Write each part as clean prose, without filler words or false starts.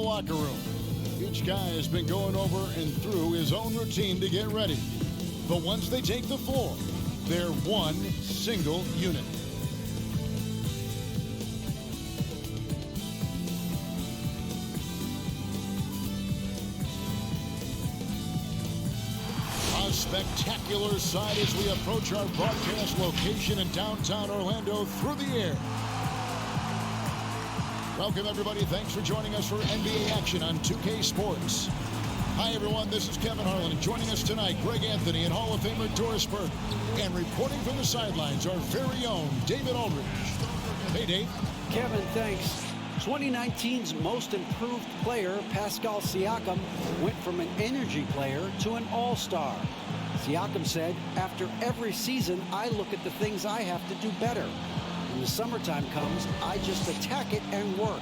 locker room. Each guy has been going over and through his own routine to get ready. But once they take the floor, they're one single unit. A spectacular sight as we approach our broadcast location in downtown Orlando through the air. Welcome, everybody. Thanks for joining us for NBA action on 2K Sports. Hi, everyone. This is Kevin Harlan. And joining us tonight, Greg Anthony and Hall of Famer Doris Burke. And reporting from the sidelines, our very own David Aldridge. Hey, Dave. Kevin, thanks. 2019's most improved player, Pascal Siakam, went from an energy player to an all-star. Siakam said, after every season, I look at the things I have to do better. When the summertime comes, I just attack it and work.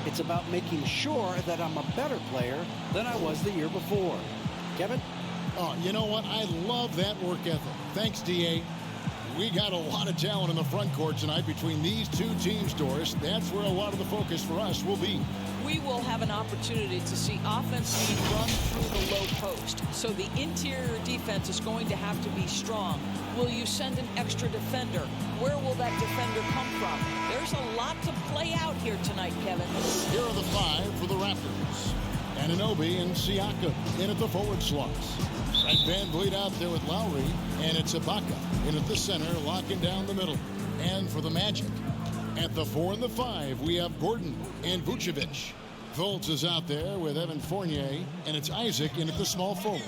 It's about making sure that I'm a better player than I was the year before. Kevin? Oh, you know what? I love that work ethic. Thanks, D.A. We got a lot of talent in the front court tonight between these two teams, Doris. That's where a lot of the focus for us will be. We will have an opportunity to see offense being run through the low post. So the interior defense is going to have to be strong. Will you send an extra defender? Where will that defender come from? There's a lot to play out here tonight, Kevin. Here are the five for the Raptors. Anunoby and Siakam in at the forward slots. Fred VanVleet out there with Lowry, and it's Ibaka in at the center, locking down the middle. And for the Magic, at the 4 and the 5, we have Gordon and Vucevic. Fultz is out there with Evan Fournier, and it's Isaac in at the small forward.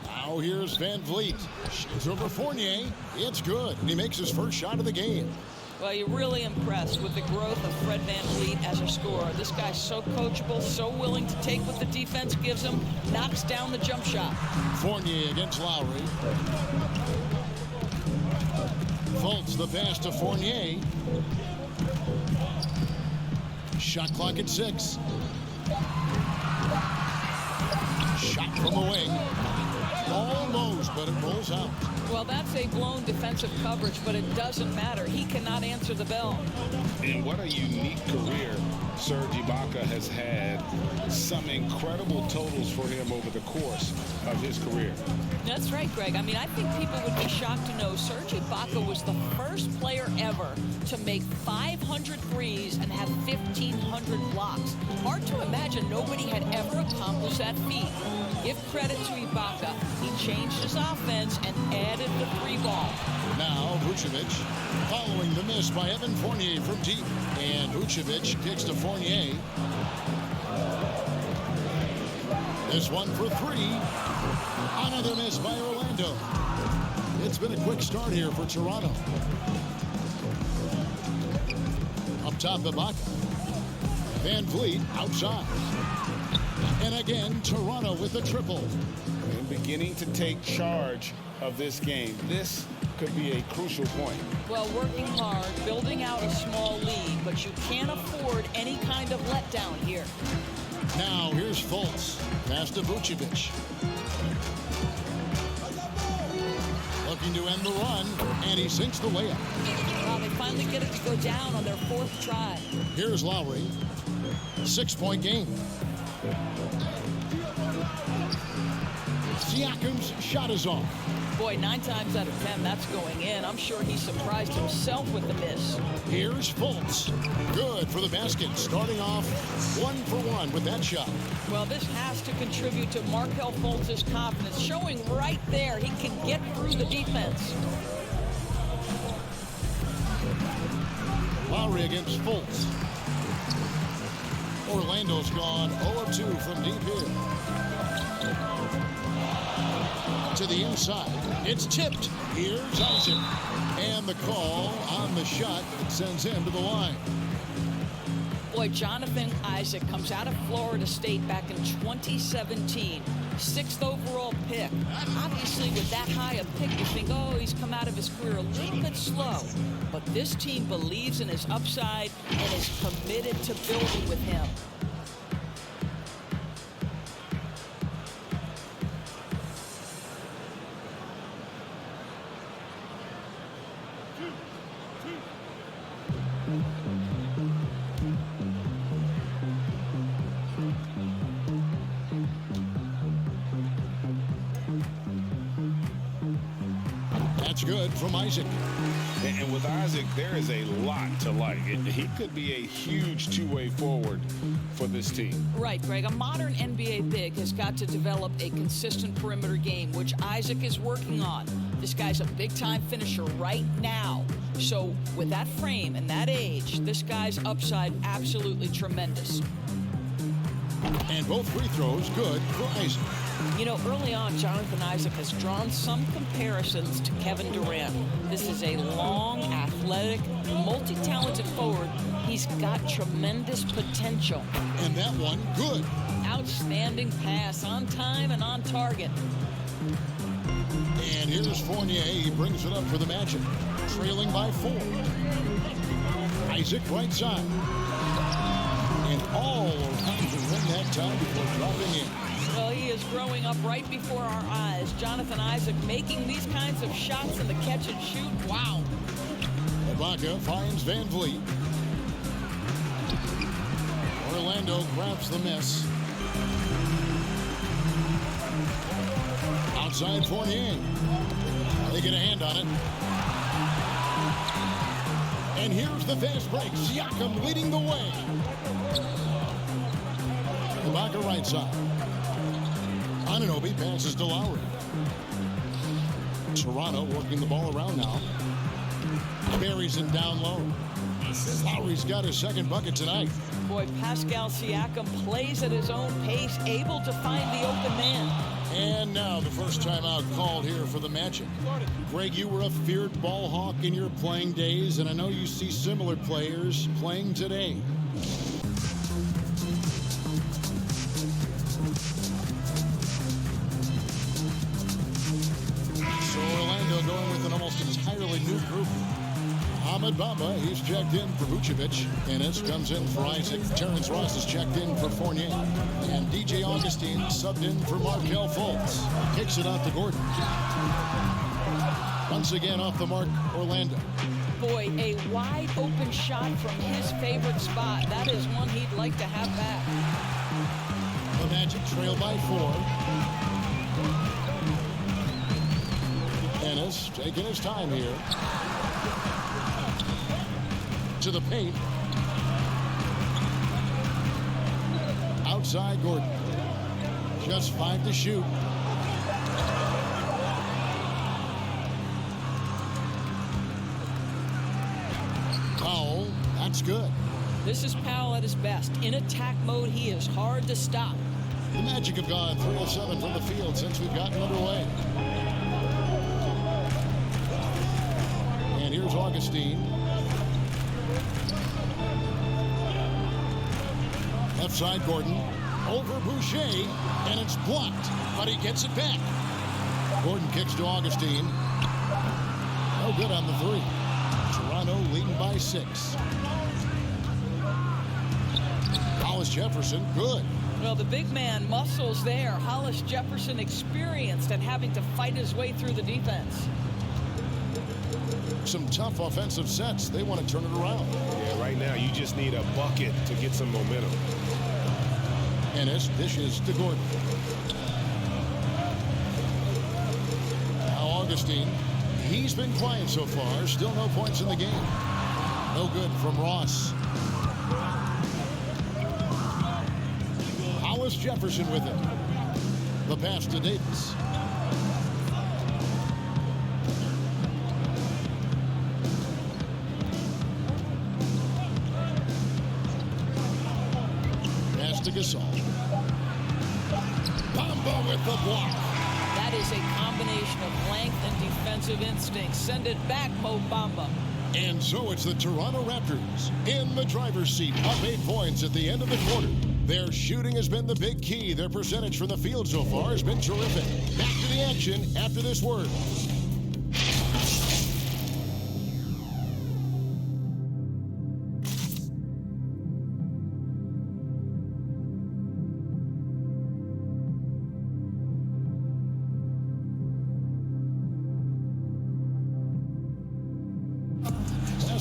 Now here's VanVleet. Shoots over Fournier. It's good, and he makes his first shot of the game. Well, you're really impressed with the growth of Fred VanVleet as a scorer. This guy's so coachable, so willing to take what the defense gives him, knocks down the jump shot. Fournier against Lowry. Fultz the pass to Fournier. Shot clock at 6. Shot from the wing. Almost, but it rolls out. Well, that's a blown defensive coverage, but it doesn't matter. He cannot answer the bell. And what a unique career Serge Ibaka has had. Some incredible totals for him over the course of his career. That's right, Greg. I mean, I think people would be shocked to know Serge Ibaka was the first player ever to make 500 threes and have 1,500 blocks. Hard to imagine nobody had ever accomplished that feat. Give credit to Ibaka. He changed his offense and added the three ball. Now Vucevic following the miss by Evan Fournier from deep. And Vucevic kicks to Fournier. This one for 3. Another miss by Orlando. It's been a quick start here for Toronto. Up top, Ibaka. VanVleet outside. And again, Toronto with a triple. And beginning to take charge of this game. This could be a crucial point. Well, working hard, building out a small lead, but you can't afford any kind of letdown here. Now here's Fultz. Pass to Vucevic. Looking to end the run, and he sinks the layup. Wow, they finally get it to go down on their 4th try. Here's Lowry. 6-point game. Siakam's shot is off. Boy, 9 times out of 10, that's going in. I'm sure he surprised himself with the miss. Here's Fultz. Good for the basket. Starting off 1 for 1 with that shot. Well, this has to contribute to Markelle Fultz's confidence, showing right there he can get through the defense. Lowry against Fultz. Orlando's gone 0-2 from deep here. To the inside. It's tipped. Here's Isaac. And the call on the shot that sends him to the line. Boy, Jonathan Isaac comes out of Florida State back in 2017. 6th overall pick. Obviously, with that high a pick, you think, oh, he's come out of his career a little bit slow. But this team believes in his upside and is committed to building with him. It's good from Isaac. And with Isaac, there is a lot to like. He could be a huge two-way forward for this team. Right, Greg. A modern NBA big has got to develop a consistent perimeter game, which Isaac is working on. This guy's a big-time finisher right now. So with that frame and that age, this guy's upside absolutely tremendous. And both free throws good for Isaac. You know, early on, Jonathan Isaac has drawn some comparisons to Kevin Durant. This is a long, athletic, multi-talented forward. He's got tremendous potential. And that one, good. Outstanding pass, on time and on target. And here's Fournier. He brings it up for the Magic, trailing by 4. Isaac right side. And all around to win that time before dropping in. Well, he is growing up right before our eyes. Jonathan Isaac making these kinds of shots in the catch and shoot. Wow. Ibaka finds Van Vliet. Orlando grabs the miss. Outside Fournier. They get a hand on it. And here's the fast break. Siakam leading the way. Ibaka right side. Anunoby passes to Lowry. Toronto working the ball around now. Buries him down low. Lowry's got his second bucket tonight. Boy, Pascal Siakam plays at his own pace, able to find the open man. And now the first timeout called here for the Magic. Greg, you were a feared ball hawk in your playing days, and I know you see similar players playing today. So Orlando going with an almost entirely new group. Ahmed Bamba, he's checked in for Vucevic. Ennis comes in for Isaac. Terrence Ross is checked in for Fournier. And DJ Augustine subbed in for Markelle Fultz. Kicks it out to Gordon. Once again off the mark, Orlando. Boy, a wide open shot from his favorite spot. That is one he'd like to have back. The Magic trail by 4. Ennis taking his time here. To the paint. Outside Gordon. Just 5 to shoot. Powell, that's good. This is Powell at his best. In attack mode, he is hard to stop. The Magic have gone 3 of 7 from the field since we've gotten underway. And here's Augustine. Left side Gordon. Over Boucher. And it's blocked. But he gets it back. Gordon kicks to Augustine. No good on the 3. Toronto leading by 6. Hollis Jefferson, good. Well, the big man muscles there. Hollis Jefferson experienced and having to fight his way through the defense. Some tough offensive sets. They want to turn it around. Yeah, right now you just need a bucket to get some momentum. Ennis dishes to Gordon. Now Augustine. He's been quiet so far. Still no points in the game. No good from Ross. Hollis Jefferson with him. The pass to Davis. Pass to Gasol. Bamba with the block. That is a combination of length and defensive instinct. Send it back, Mo Bamba. And so it's the Toronto Raptors in the driver's seat, up 8 points at the end of the quarter. Their shooting has been the big key. Their percentage from the field so far has been terrific. Back to the action after this word.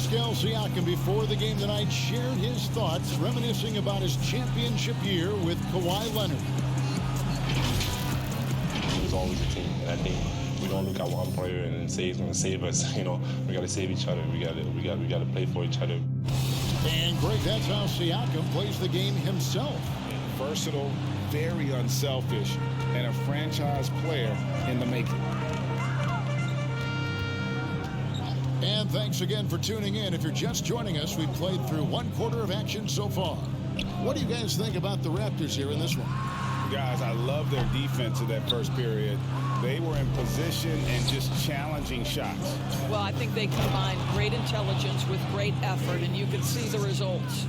Pascal Siakam before the game tonight shared his thoughts, reminiscing about his championship year with Kawhi Leonard. It was always a team, and I think We don't look at one player and say he's going to save us. You know, we got to save each other. We got to play for each other. And Greg, that's how Siakam plays the game himself. Versatile, very unselfish, and a franchise player in the making. And thanks again for tuning in. If you're just joining us, we've played through one quarter of action so far. What do you guys think about the Raptors here in this one? Guys, I love their defense in that first period. They were in position and just challenging shots. Well, I think they combined great intelligence with great effort, and you can see the results.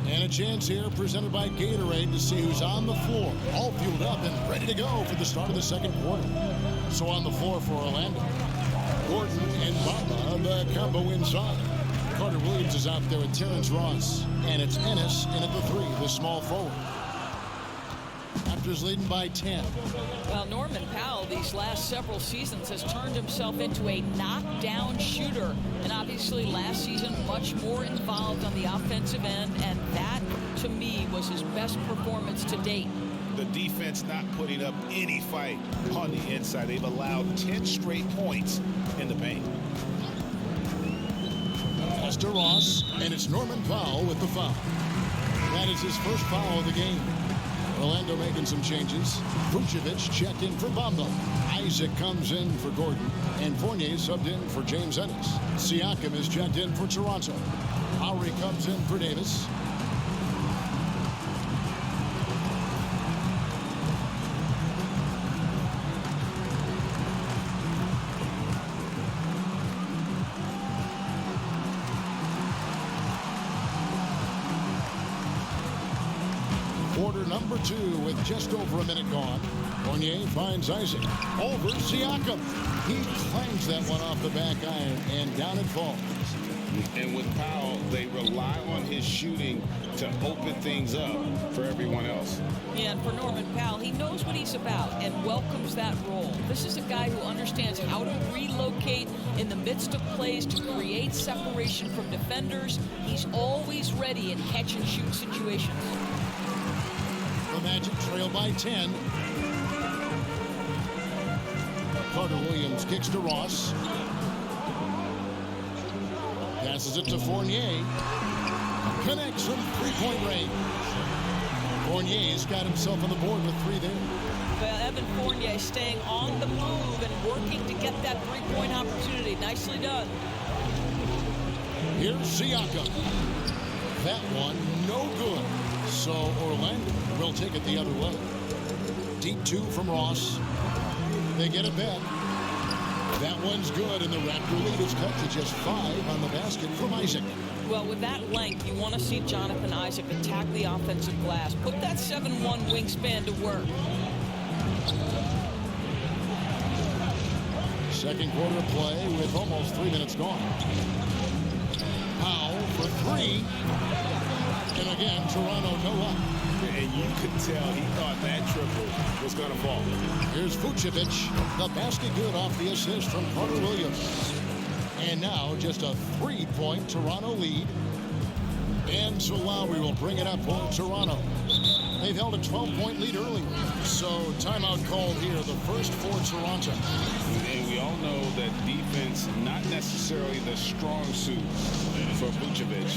And a chance here presented by Gatorade to see who's on the floor, all fueled up and ready to go for the start of the second quarter. So on the floor for Orlando, Gordon and Bamba, the combo inside. Carter Williams is out there with Terrence Ross, and it's Ennis in at the 3, the small forward. Raptors leading by 10. Well, Norman Powell these last several seasons has turned himself into a knockdown shooter. And obviously last season much more involved on the offensive end. And that, to me, was his best performance to date. The defense not putting up any fight on the inside. They've allowed 10 straight points in the paint. Pass to Ross, and it's Norman Powell with the foul. That is his first foul of the game. Orlando making some changes. Vucevic checked in for Bamba. Isaac comes in for Gordon. And Fournier subbed in for James Ennis. Siakam is checked in for Toronto. Lowry comes in for Davis. Quarter number 2 with just over a minute gone. Fournier finds Isaac. Over Siakam. He clangs that one off the back iron, and down it falls. And with Powell, they rely on his shooting to open things up for everyone else. Yeah, and for Norman Powell, he knows what he's about and welcomes that role. This is a guy who understands how to relocate in the midst of plays to create separation from defenders. He's always ready in catch-and-shoot situations. The Magic trail by 10. Carter Williams kicks to Ross. Passes it to Fournier. Connects from three-point range. Fournier's got himself on the board with 3 there. Well, Evan Fournier staying on the move and working to get that three-point opportunity. Nicely done. Here's Siakam. That one, no good. So Orlando will take it the other way. Deep 2 from Ross. They get it back. That one's good, and the Raptor lead is cut to just 5 on the basket from Isaac. Well, with that length, you want to see Jonathan Isaac attack the offensive glass. Put that 7'1" wingspan to work. Second quarter play with almost 3 minutes gone. Powell for 3. And again, Toronto no luck. And you could tell he thought that triple was going to fall. Here's Vucevic. The basket good off the assist from Carter Williams. And now just a 3-point Toronto lead. And so Lowry will bring it up on Toronto. They've held a 12-point lead early. So timeout called here, the first for Toronto. And we all know that defense, not necessarily the strong suit for Vucevic,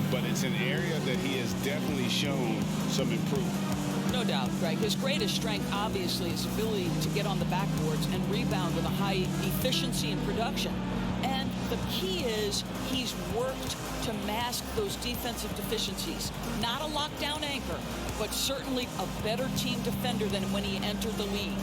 but it's an area that he has definitely shown some improvement. No doubt, Greg. His greatest strength, obviously, is ability to get on the backboards and rebound with a high efficiency and production. And the key is he's worked to mask those defensive deficiencies. Not a lockdown anchor, but certainly a better team defender than when he entered the league.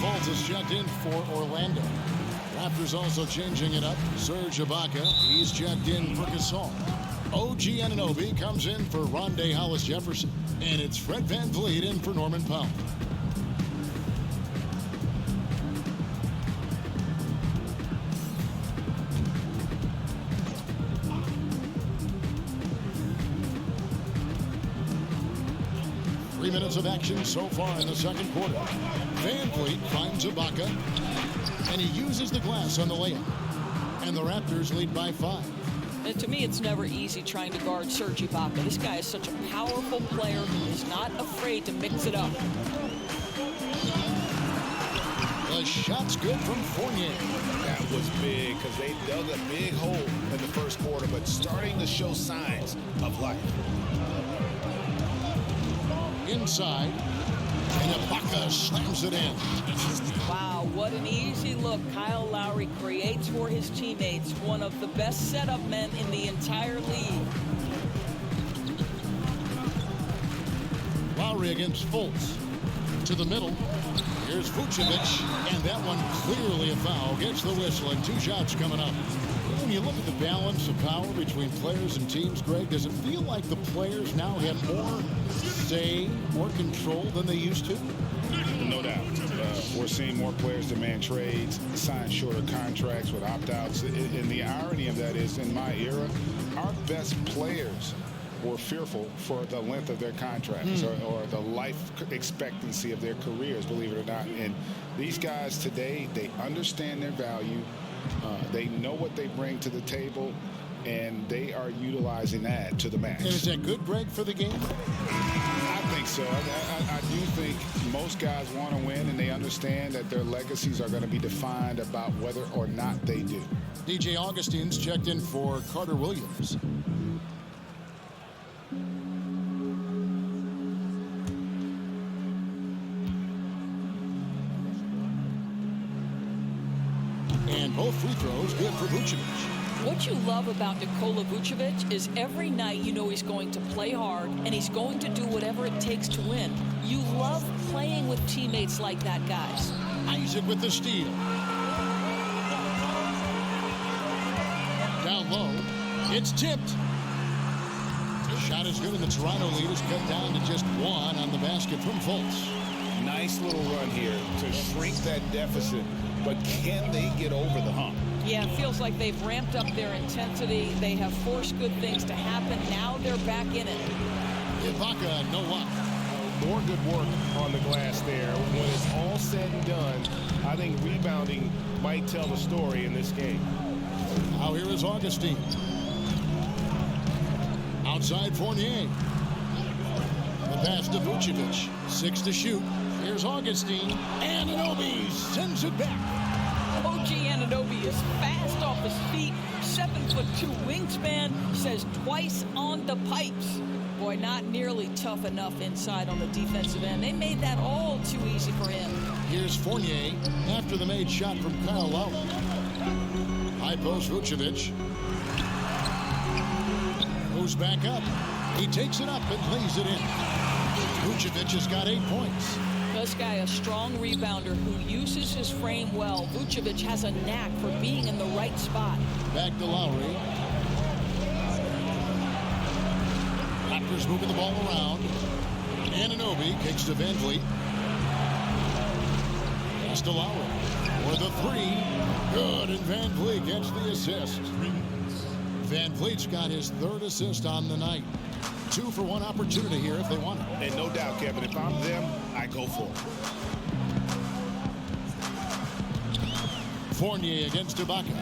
Fultz is checked in for Orlando. Raptors also changing it up. Serge Ibaka, he's checked in for Gasol. OG Anunoby comes in for Rondé Hollis-Jefferson. And it's Fred VanVleet in for Norman Powell. Three minutes of action so far in the second quarter. VanVleet finds Ibaka, and he uses the glass on the layup. And the Raptors lead by 5. And to me, it's never easy trying to guard Serge Ibaka. This guy is such a powerful player who is not afraid to mix it up. The shot's good from Fournier. That was big because they dug a big hole in the first quarter, but starting to show signs of life. Inside, and Ibaka slams it in. Wow, what an easy look Kyle Lowry creates for his teammates. One of the best setup men in the entire league. Lowry against Fultz. To the middle. Here's Vucevic, and that one clearly a foul. Gets the whistle, and 2 shots coming up. When you look at the balance of power between players and teams, Greg, does it feel like the players now have more say, more control than they used to? No doubt. We're seeing more players demand trades, sign shorter contracts with opt-outs. And the irony of that is, in my era, our best players were fearful for the length of their contracts or the life expectancy of their careers, believe it or not. And these guys today, they understand their value. They know what they bring to the table, and they are utilizing that to the max. And is that good, Greg, for the game? I think so. I do think most guys want to win, and they understand that their legacies are going to be defined about whether or not they do. DJ Augustine's checked in for Carter Williams. And both free throws good for Vucevic. What you love about Nikola Vucevic is every night you know he's going to play hard and he's going to do whatever it takes to win. You love playing with teammates like that, guys. Isaac with the steal. Down low. It's tipped. The shot is good, and the Toronto lead is cut down to just 1 on the basket from Fultz. Nice little run here to shrink that deficit, but can they get over the hump? Yeah, it feels like they've ramped up their intensity. They have forced good things to happen. Now they're back in it. Ibaka, no luck. More good work on the glass there. When it's all said and done, I think rebounding might tell the story in this game. Now here is Augustine. Outside Fournier. The pass to Vucevic. 6 to shoot. Here's Augustine. Anunoby sends it back. OG Anunoby is fast off his feet. 7'2" wingspan. Says twice on the pipes. Boy, not nearly tough enough inside on the defensive end. They made that all too easy for him. Here's Fournier after the made shot from Kyle Lowry. High post Vucevic. Moves back up. He takes it up and lays it in. Vucevic has got 8 points. This guy, a strong rebounder who uses his frame well. Vucevic has a knack for being in the right spot. Back to Lowry. Raptors moving the ball around. Anunoby kicks to VanVleet. Pass to Lowry. For the 3. Good, and VanVleet gets the assist. VanVleet's got his 3rd assist on the night. 2 for 1 opportunity here if they want it. And no doubt, Kevin, if I'm them, I go for it. Fournier against Ibaka.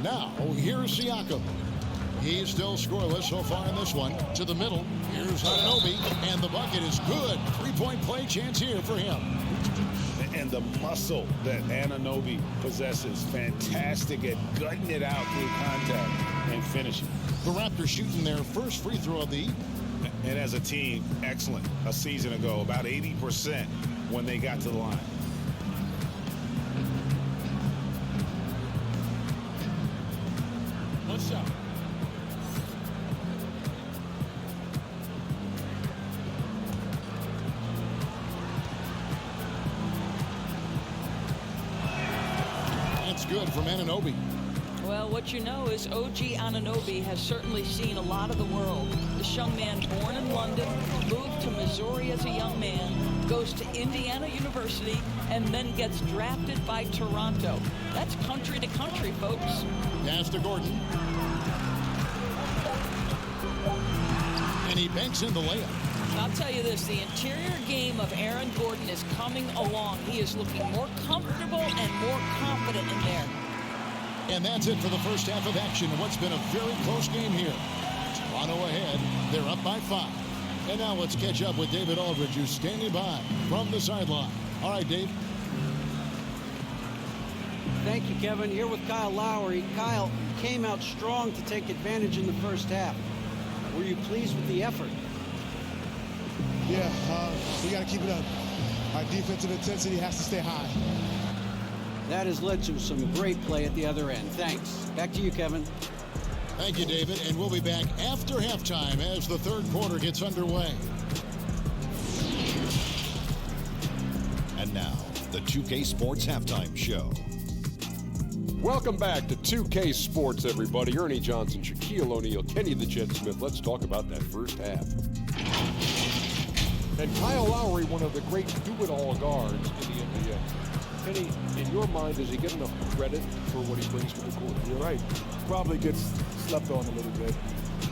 Now, here's Siakam. He's still scoreless so far in this one. To the middle. Here's Anunoby, and the bucket is good. 3-point play chance here for him. And the muscle that Anunoby possesses, fantastic at gutting it out through contact and finishing. The Raptors shooting their first free throw of the evening. And as a team, excellent. A season ago, about 80% when they got to the line. Let's go. That's good from Anunoby. Well, what you know is OG Anunoby has certainly seen a lot of the world. This young man, born in London, moved to Missouri as a young man, goes to Indiana University, and then gets drafted by Toronto. That's country to country, folks. Pass to Gordon. And he banks in the layup. I'll tell you this, the interior game of Aaron Gordon is coming along. He is looking more comfortable and more confident in there. And that's it for the first half of action in what's been a very close game here. Toronto ahead. They're up by 5. And now let's catch up with David Aldridge, who's standing by from the sideline. All right, Dave. Thank you, Kevin. Here with Kyle Lowry. Kyle came out strong to take advantage in the first half. Were you pleased with the effort? Yeah, we got to keep it up. Our defensive intensity has to stay high. That has led to some great play at the other end. Thanks. Back to you, Kevin. Thank you, David. And we'll be back after halftime as the third quarter gets underway. And now, the 2K Sports Halftime Show. Welcome back to 2K Sports, everybody. Ernie Johnson, Shaquille O'Neal, Kenny the Jet Smith. Let's talk about that first half. And Kyle Lowry, one of the great do-it-all guards in the NBA. Kenny, in your mind, does he get enough credit for what he brings to the court? You're right. Probably gets slept on a little bit.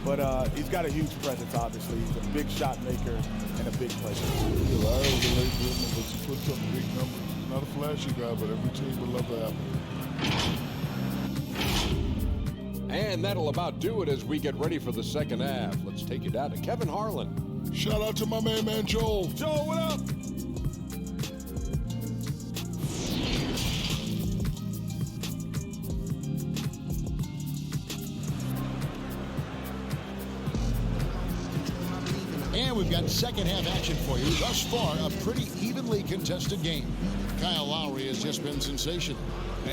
But he's got a huge presence, obviously. He's a big shot maker and a big player. Yeah, I relate to him, but he puts up big numbers. Not a flashy guy, but every team would love to have him. And that'll about do it as we get ready for the second half. Let's take it down to Kevin Harlan. Shout out to my man Joel. Joel, what up? And we've got second half action for you. Thus far, a pretty evenly contested game. Kyle Lowry has just been sensational.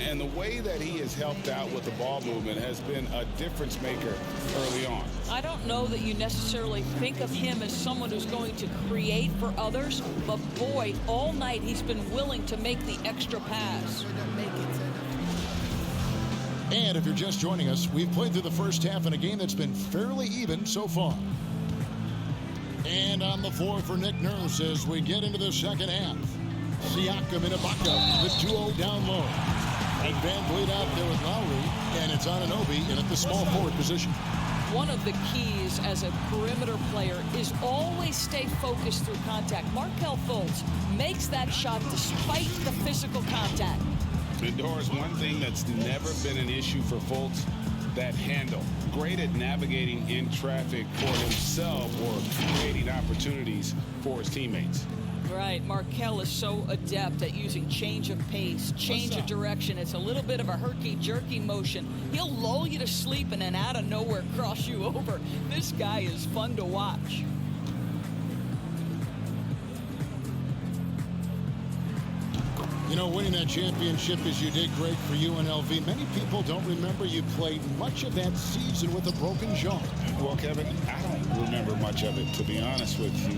And the way that he has helped out with the ball movement has been a difference maker early on. I don't know that you necessarily think of him as someone who's going to create for others, but boy, all night he's been willing to make the extra pass. And if you're just joining us, we've played through the first half in a game that's been fairly even so far. And on the floor for Nick Nurse as we get into the second half. Siakam and Ibaka, the 2-0 down low. And Van Vliet out there with Lowry, and it's Anunoby in at the small forward position. One of the keys as a perimeter player is always stay focused through contact. Markelle Fultz makes that shot despite the physical contact. And Doris, one thing that's never been an issue for Fultz, that handle. Great at navigating in traffic for himself or creating opportunities for his teammates. Right, Markelle is so adept at using change of pace, change of direction. It's a little bit of a herky-jerky motion. He'll lull you to sleep and then out of nowhere cross you over. This guy is fun to watch. You know, winning that championship as you did great for UNLV. Many people don't remember you played much of that season with a broken jaw. Well, Kevin, I don't remember much of it, to be honest with you.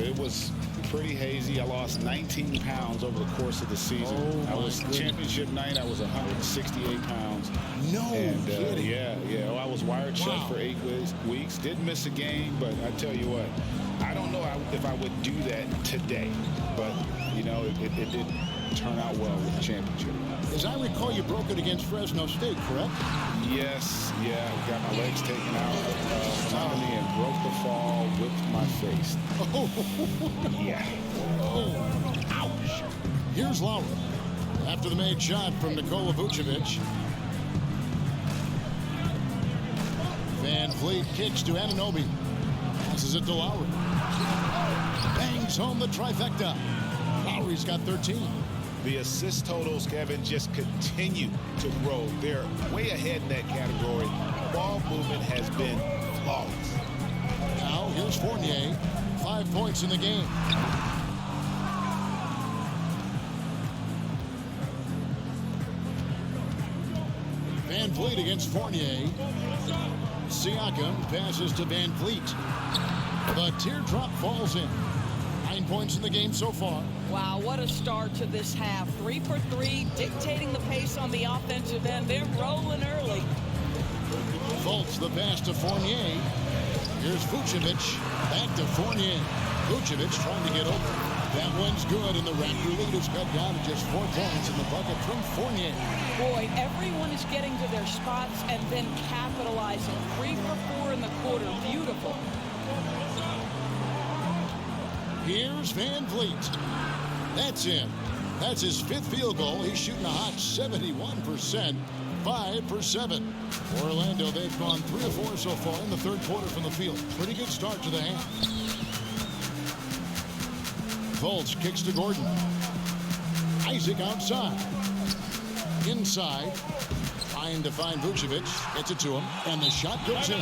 It was pretty hazy. I lost 19 pounds over the course of the season. I was championship night. I was 168 pounds. No and, kidding. Yeah. Well, I was wired shut for 8 weeks. Didn't miss a game, but I tell you what, I don't know if I would do that today. But, you know, it did turn out well with the championship. As I recall, you broke it against Fresno State, correct? Yes, yeah. Got my legs taken out from me and broke the fall with my face. Yeah. Oh, ouch. Here's Lowry. After the made shot from Nikola Vucevic. Van Vliet kicks to Anunoby. Passes it to Lowry. Bangs home the trifecta. Lowry's got 13. The assist totals, Kevin, just continue to grow. They're way ahead in that category. Ball movement has been flawless. Now, here's Fournier. 5 points in the game. Van Vliet against Fournier. Siakam passes to Van Vliet. The teardrop falls in. 9 points in the game so far. Wow, what a start to this half. 3 for 3, dictating the pace on the offensive end. They're rolling early. Fultz the pass to Fournier. Here's Vucevic. Back to Fournier. Vucevic trying to get over. That one's good, and the Raptor lead is cut down to just 4 points in the bucket from Fournier. Boy, everyone is getting to their spots and then capitalizing. 3 for 4 in the quarter. Beautiful. Here's Van Vliet. That's in. That's his 5th field goal. He's shooting a hot 71%. 5 for 7. For Orlando, they've gone 3 of 4 so far in the 3rd quarter from the field. Pretty good start to the half. Fultz kicks to Gordon. Isaac outside. Inside. Trying to find Vucevic. Gets it to him. And the shot goes in.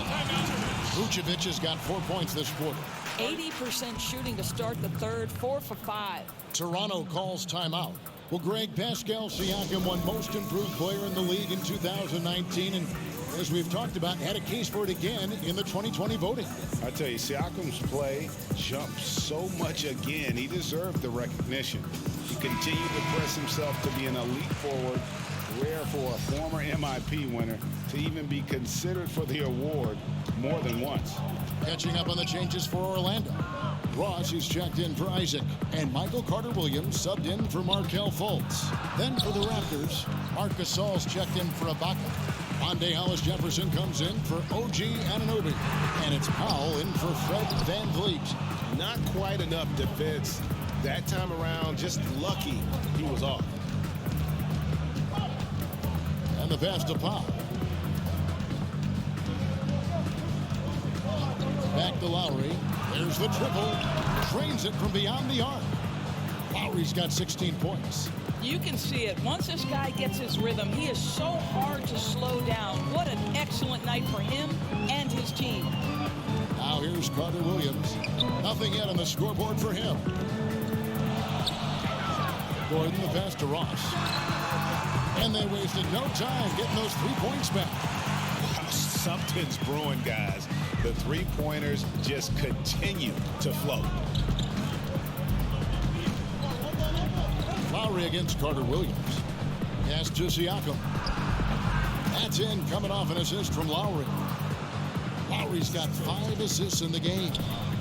Vucevic has got 4 points this quarter. 80% shooting to start the 3rd. 4 for 5. Toronto calls timeout. Well, Greg, Pascal Siakam won most improved player in the league in 2019. And as we've talked about, had a case for it again in the 2020 voting. I tell you, Siakam's play jumped so much again. He deserved the recognition. He continued to press himself to be an elite forward. Rare for a former MIP winner to even be considered for the award more than once. Catching up on the changes for Orlando. Ross is checked in for Isaac, and Michael Carter-Williams subbed in for Markelle Fultz. Then for the Raptors, Marc Gasol's checked in for Ibaka. Monte Hollis-Jefferson comes in for OG Anunoby, and it's Powell in for Fred Van Vliet. Not quite enough defense that time around. Just lucky he was off. And the pass to Powell. Back to Lowry. There's the triple. Drains it from beyond the arc. Lowry's got 16 points. You can see it. Once this guy gets his rhythm, he is so hard to slow down. What an excellent night for him and his team. Now here's Carter-Williams. Nothing yet on the scoreboard for him. Gordon the pass to Ross. And they wasted no time getting those 3 points back. Something's brewing, guys. The 3-pointers just continue to flow. Lowry against Carter-Williams. Pass to Siakam. That's in, coming off an assist from Lowry. Lowry's got 5 assists in the game.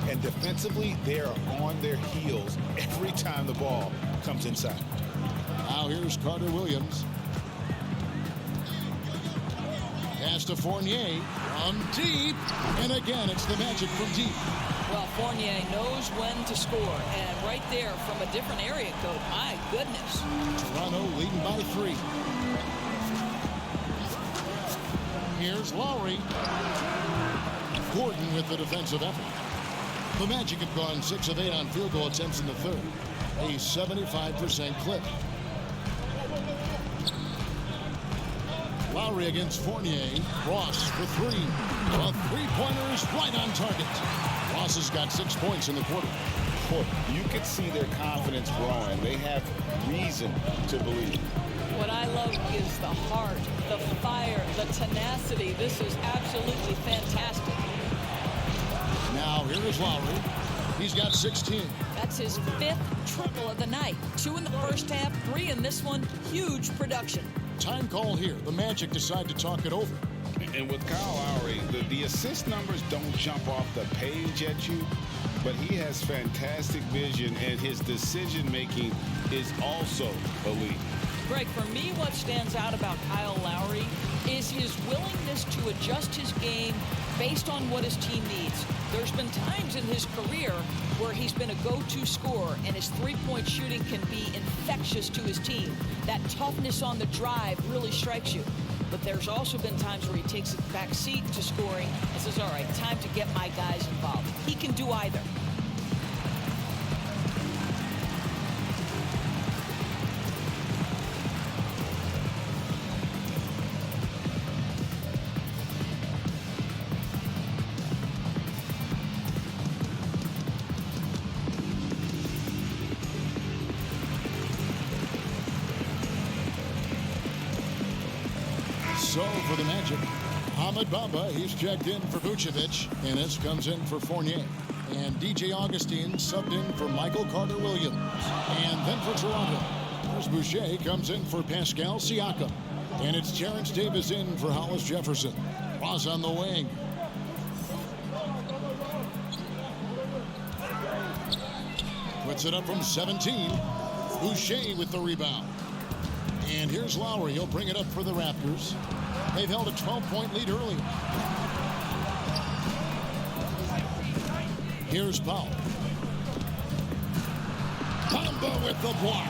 And defensively, they are on their heels every time the ball comes inside. Now here's Carter-Williams. Pass to Fournier from deep. And again, it's the Magic from deep. Well, Fournier knows when to score. And right there from a different area code. My goodness. Toronto leading by 3. Here's Lowry. Gordon with the defensive effort. The Magic have gone 6 of 8 on field goal attempts in the 3rd. A 75% clip. Lowry against Fournier. Ross for 3. The 3-pointer is right on target. Ross has got 6 points in the quarter. You can see their confidence growing. They have reason to believe. What I love is the heart, the fire, the tenacity. This is absolutely fantastic. Now here is Lowry. He's got 16. That's his 5th triple of the night. 2 in the first half, 3 in this one. Huge production. Time call here. The Magic decide to talk it over. And with Kyle Lowry, the assist numbers don't jump off the page at you, but he has fantastic vision, and his decision-making is also elite. Greg, for me, what stands out about Kyle Lowry is his willingness to adjust his game based on what his team needs. There's been times in his career where he's been a go-to scorer, and his 3-point shooting can be infectious to his team. That toughness on the drive really strikes you. But there's also been times where he takes a back seat to scoring and says, all right, time to get my guys involved. He can do either. So for the Magic, Ahmed Bamba, he's checked in for Vucevic, and this comes in for Fournier. And DJ Augustine subbed in for Michael Carter-Williams. And then for Toronto, Chris Boucher comes in for Pascal Siakam. And it's Terrence Davis in for Hollis Jefferson. Ross on the wing. Puts it up from 17. Boucher with the rebound. And here's Lowry. He'll bring it up for the Raptors. They've held a 12-point lead early. Here's Powell. Bamba with the block.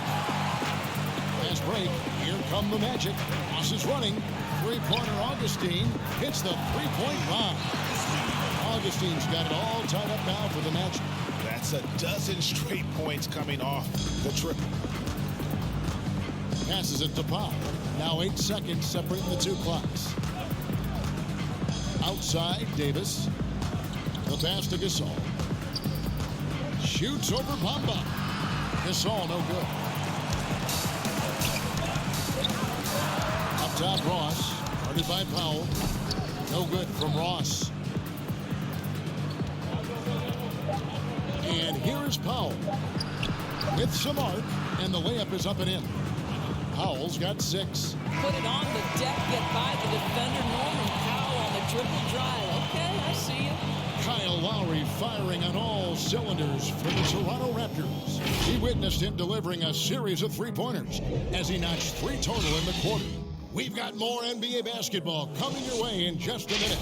Fast break. Here come the Magic. Ross is running. Three-pointer Augustine hits the three-point line. Augustine's got it all tied up now for the Magic. That's a dozen straight points coming off the triple. Passes it to Powell. Now 8 seconds separating the two clocks. Outside, Davis. The pass to Gasol. Shoots over Bamba. Gasol, no good. Up top, Ross. Guarded by Powell. No good from Ross. And here is Powell. With some arc, and the layup is up and in. Powell's got 6. Put it on the deck, get by the defender. Norman Powell on the triple drive. Okay, I see you. Kyle Lowry firing on all cylinders for the Toronto Raptors. He witnessed him delivering a series of three-pointers as he notched 3 total in the quarter. We've got more NBA basketball coming your way in just a minute.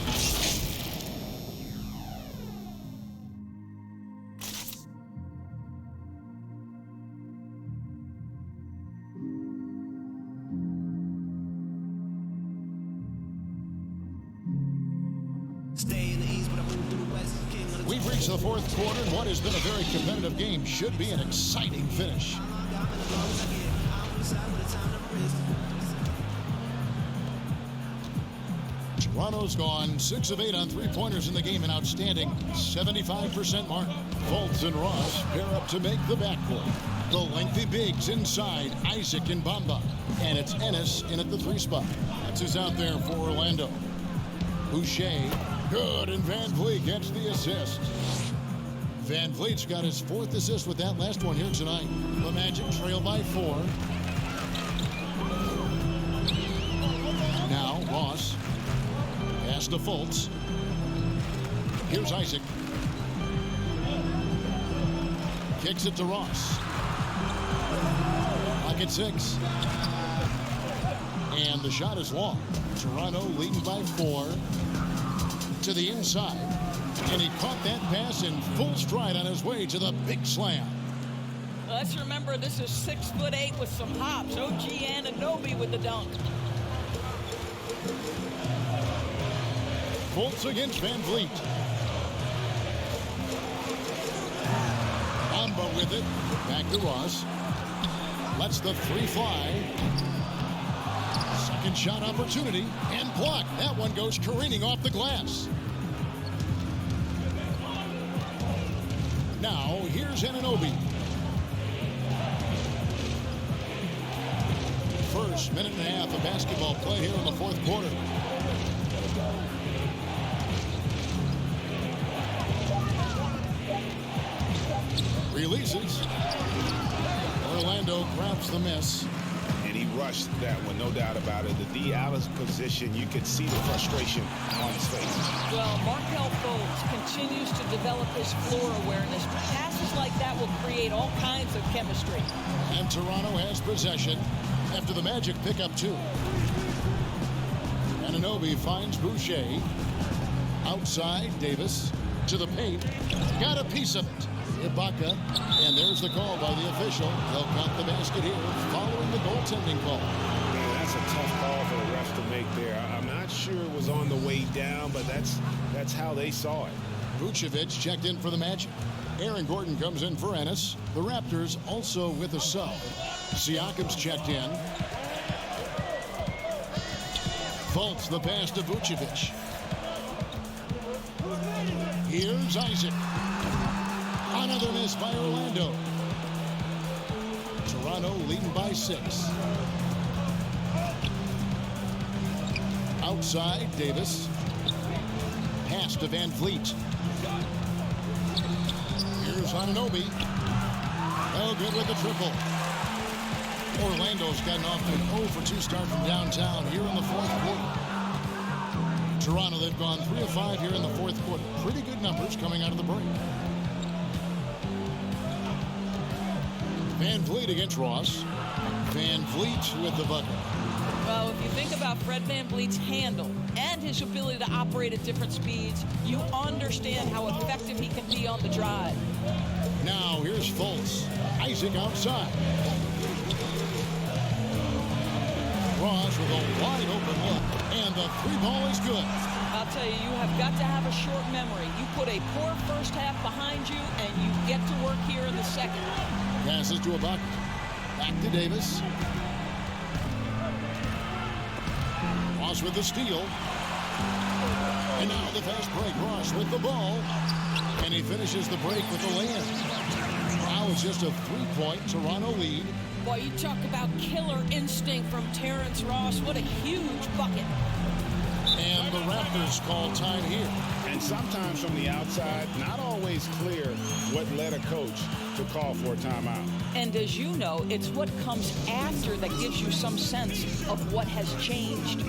We've reached the fourth quarter, and what has been a very competitive game should be an exciting finish. Toronto's gone 6 of 8 on three-pointers in the game, an outstanding 75% mark. Fultz and Ross pair up to make the backcourt. The lengthy bigs inside, Isaac and Bamba. And it's Ennis in at the 3 spot. That's who's out there for Orlando. Boucher, good, and Van Vliet gets the assist. Van Vliet's got his 4th assist with that last one here tonight. The Magic trail by 4. Now, Ross. Pass to Fultz. Here's Isaac. Kicks it to Ross. Clock at 6. And the shot is long. Toronto leading by 4. To the inside. And he caught that pass in full stride on his way to the big slam. Let's remember this is 6'8" with some hops. OG Anunoby with the dunk. Fultz against Van Vliet. Bamba with it. Back to Ross. Lets the 3 fly. Second shot opportunity. And blocked. That one goes careening off the glass. Now, here's Anunoby. First minute and a half of basketball play here in the fourth quarter. Releases. Orlando grabs the miss. And he rushed that one, no doubt about it. The D. Allen's position, you could see the frustration on his face. Well, Markelle Fultz continues to develop his floor awareness. Passes like that will create all kinds of chemistry. And Toronto has possession after the Magic pick up 2. Anunoby finds Boucher. Outside, Davis to the paint. Got a piece of it. Ibaka, and there's the call by the official. They'll count the basket here following the goaltending call. Man, that's a tough call for the refs to make there. I'm not sure it was on the way down, but that's how they saw it. Vucevic checked in for the Magic. Aaron Gordon comes in for Ennis. The Raptors also with a sub. Siakam's checked in. Fultz the pass to Vucevic. Here's Isaac. Another miss by Orlando. Toronto leading by 6. Outside, Davis. Pass to Van Vliet. Here's Anunoby. Oh, good with the triple. Orlando's gotten off to an 0 for 2 start from downtown here in the fourth quarter. Toronto, they've gone 3 of 5 here in the fourth quarter. Pretty good numbers coming out of the break. Van Vliet against Ross. Van Vliet with the bucket. Well, if you think about Fred VanVleet's handle and his ability to operate at different speeds, you understand how effective he can be on the drive. Now, here's Fultz. Isaac outside. Ross with a wide open look, and the 3-ball is good. I'll tell you, you have got to have a short memory. You put a poor first half behind you, and you get to work here in the second. Passes to Ibaka. Back to Davis. Ross with the steal. And now the fast break. Ross with the ball. And he finishes the break with the layup. Now it's just a 3-point Toronto lead. Boy, you talk about killer instinct from Terrence Ross. What a huge bucket. And the Raptors call time here. And sometimes from the outside, not always clear what led a coach to call for a timeout. And as you know, it's what comes after that gives you some sense of what has changed.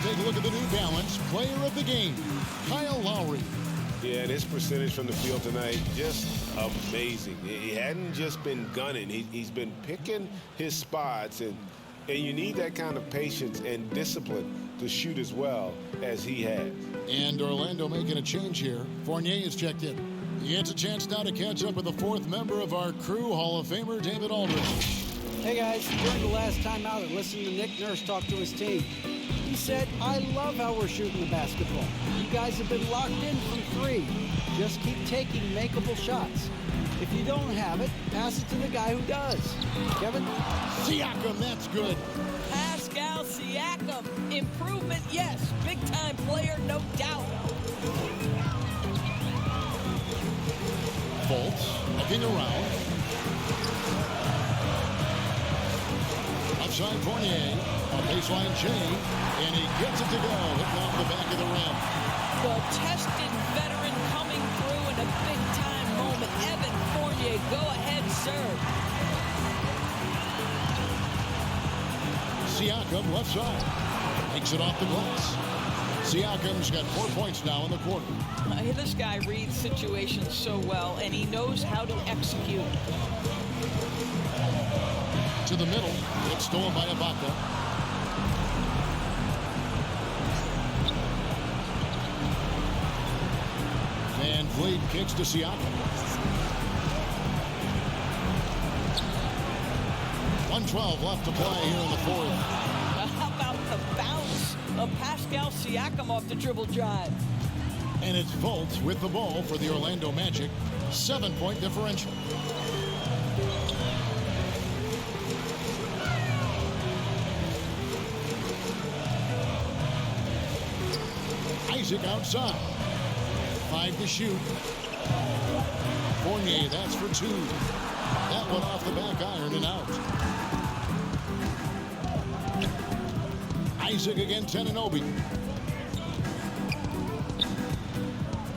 Take a look at the New Balance player of the game, Kyle Lowry. Yeah, and his percentage from the field tonight, just amazing. He hadn't just been gunning. He's been picking his spots, and you need that kind of patience and discipline to shoot as well as he has. And Orlando making a change here. Fournier is checked in. He gets a chance now to catch up with the 4th member of our crew, Hall of Famer David Aldridge. Hey guys, during the last timeout, I listened to Nick Nurse talk to his team. He said, I love how we're shooting the basketball. You guys have been locked in from 3. Just keep taking makeable shots. If you don't have it, pass it to the guy who does. Kevin? Siakam, that's good. Pascal Siakam. Improvement, yes. Big-time player, no doubt. Fultz looking around. Outside Fournier, a baseline chain, and he gets it to go, hitting off the back of the rim. The tested veteran coming through in a big-time moment. Evan Fournier, go ahead, serve. Siakam left side, takes it off the glass. Siakam's got 4 points now in the quarter. This guy reads situations so well, and he knows how to execute. To the middle, it's stolen by Ibaka. Van Vliet kicks to Siakam. 1:12 left to play here in the fourth. How about the bounce of Pascal Siakam off the dribble drive? And it's Fultz with the ball for the Orlando Magic. 7-point differential. Isaac outside. 5 to shoot. Fournier, that's for 2. That one off the back iron and out. Isaac against Anunoby.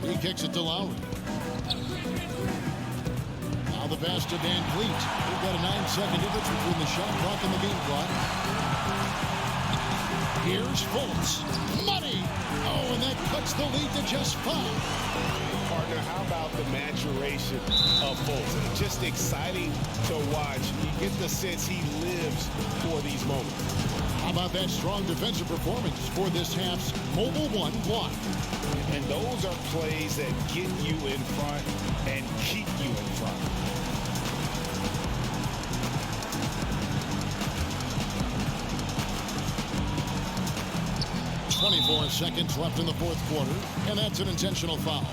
He kicks it to Lowry. Now the pass to Van Vliet. We've got a 9-second difference between the shot clock and the game clock. Here's Fultz. Money! Oh, and that cuts the lead to just 5. Partner, how about the maturation of Fulton? Just exciting to watch. You get the sense he lives for these moments. How about that strong defensive performance for this half's Mobile 1 block? And those are plays that get you in front and keep you in front. .24 seconds left in the fourth quarter, and that's an intentional foul.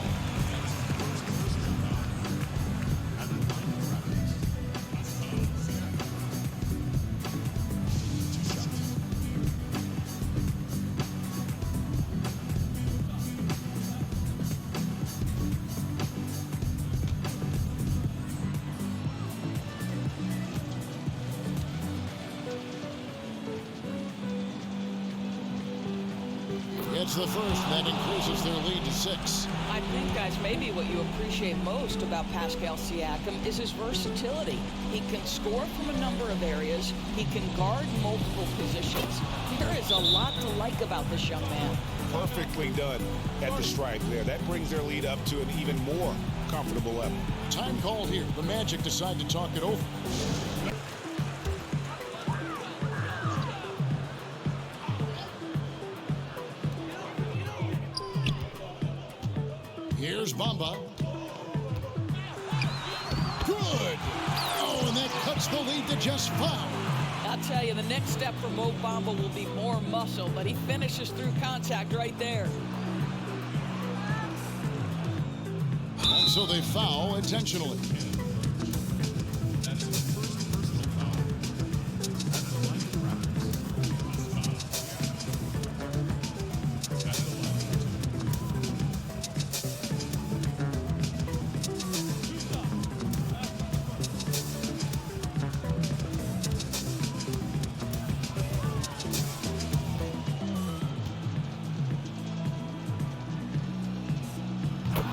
It's the first that increases their lead to 6. I think, guys, maybe what you appreciate most about Pascal Siakam is his versatility. He can score from a number of areas. He can guard multiple positions. There is a lot to like about this young man. Perfectly done at the stripe there. That brings their lead up to an even more comfortable level. Time called here. The Magic decide to talk it over. Here's Bamba. Good. Oh, and that cuts the lead to just 5. I'll tell you, the next step for Mo Bamba will be more muscle, but he finishes through contact right there. And so they foul intentionally.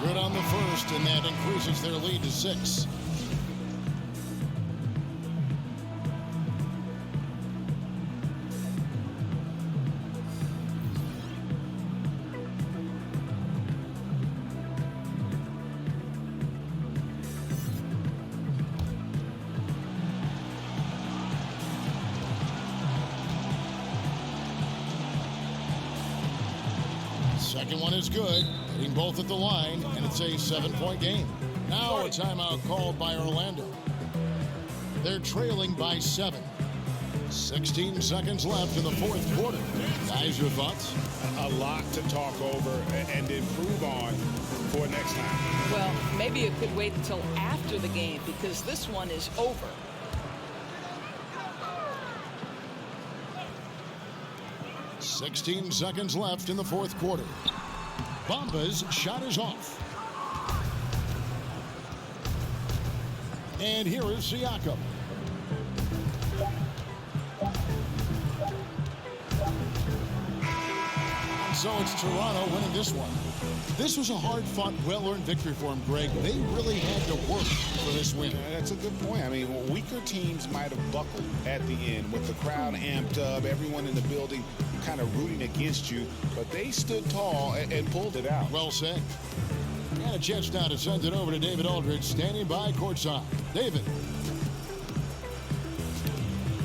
Good on the first, and that increases their lead to 6. Second one is good, hitting both at the line, and it's a 7-point game. Now a timeout called by Orlando. They're trailing by 7. 16 seconds left in the fourth quarter. Guys, your thoughts? A lot to talk over and improve on for next time. Well, maybe it could wait until after the game because this one is over. .16 seconds left in the fourth quarter. Bamba's shot is off. And here is Siakam. So it's Toronto winning this one. This was a hard-fought, well-earned victory for him, Greg. They really had to work for this win. That's a good point. I mean, weaker teams might have buckled at the end with the crowd amped up, everyone in the building kind of rooting against you, but they stood tall and pulled it out. Well said. And a chance now to send it over to David Aldridge, standing by courtside. David.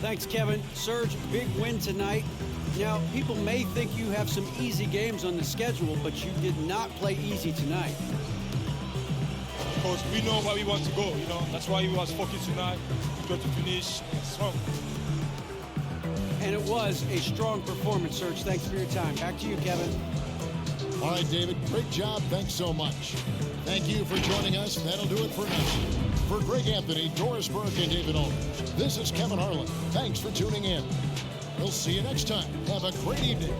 Thanks, Kevin. Serge, big win tonight. Now, people may think you have some easy games on the schedule, but you did not play easy tonight. Coach, we know where we want to go, you know. That's why we was focused tonight. We got to finish strong. And it was a strong performance, Serge. Thanks for your time. Back to you, Kevin. All right, David, great job. Thanks so much. Thank you for joining us, and that'll do it for now. For Greg Anthony, Doris Burke, and David Aldridge, this is Kevin Harlan. Thanks for tuning in. We'll see you next time. Have a great evening.